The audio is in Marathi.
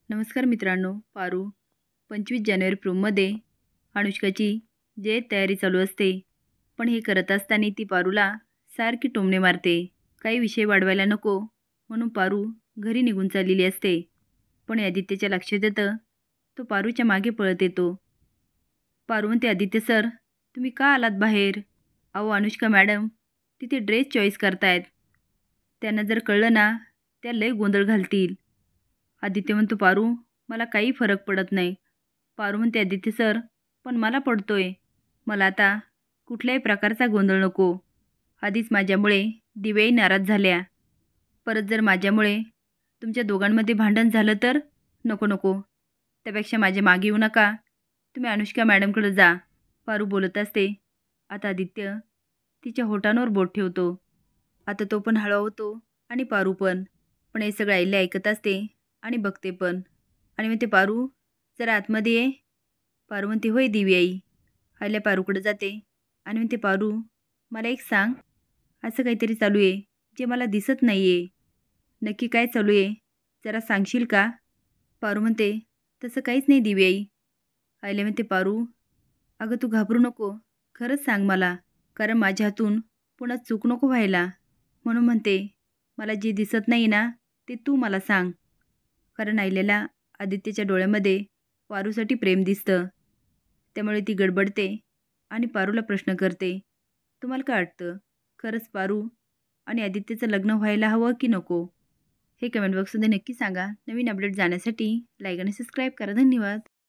नमस्कार मित्रांनो. पारू 25 जानेवारी प्रोममध्ये अनुष्काची जे तयारी चालू असते, पण हे करत असताना ती पारूला सारखी टोमणे मारते. काही विषय वाढवायला नको म्हणून पारू घरी निघून चाललेली असते. पण आदित्यच्या लक्षात येतं, तो पारूच्या मागे पळत येतो. पारू म्हणते, आदित्य सर तुम्ही का आलात बाहेर? अहो अनुष्का मॅडम तिथे ड्रेस चॉईस करतायत. त्यांना जर कळलं ना, त्या लय गोंधळ घालतील. आदित्य म्हणतो, पारू मला काही फरक पडत नाही. पारू म्हणते, आदित्य सर पण मला पडतोय. मला आता कुठल्याही प्रकारचा गोंधळ नको. आधीच माझ्यामुळे दिव्याही नाराज झाल्या. परत जर माझ्यामुळे तुमच्या दोघांमध्ये भांडण झालं तर नको नको. त्यापेक्षा माझ्या मागे येऊ नका. तुम्ही अनुष्का मॅडमकडे जा. पारू बोलत असते. आता आदित्य तिच्या होटांवर बोट ठेवतो. आता तो पण हळवा होतो आणि पारू पण. पण हे सगळं आईला ऐकत असते आणि बघते पण. आणि म्हणते, पारू जरा आतमध्ये ये. पारू म्हणते, होय दिवी आई. आईला पारूकडे जाते आणि म्हणते, पारू मला एक सांग, असं काहीतरी चालू आहे जे मला दिसत नाही आहे. नक्की काय चालू आहे जरा सांगशील का? पारू म्हणते, तसं काहीच नाही दिवी आई. आईला म्हणते, पारू अगं तू घाबरू नको, खरंच सांग मला, कारण माझ्या हातून पुन्हा चूक नको व्हायला. म्हणून म्हणते, मला जे दिसत नाही ना ते तू मला सांग. कारण आईला आदित्यच्या डोळ्यामध्ये पारूसाठी प्रेम दिसतं. त्यामुळे ती गडबडते आणि पारूला प्रश्न करते, तुम्हाला काय वाटतं, खरंच पारू आणि आदित्यचं लग्न व्हायला हवं की नको? हे कमेंट बॉक्समध्ये नक्की सांगा. नवीन अपडेट जाण्यासाठी लाईक आणि सबस्क्राईब करा. धन्यवाद.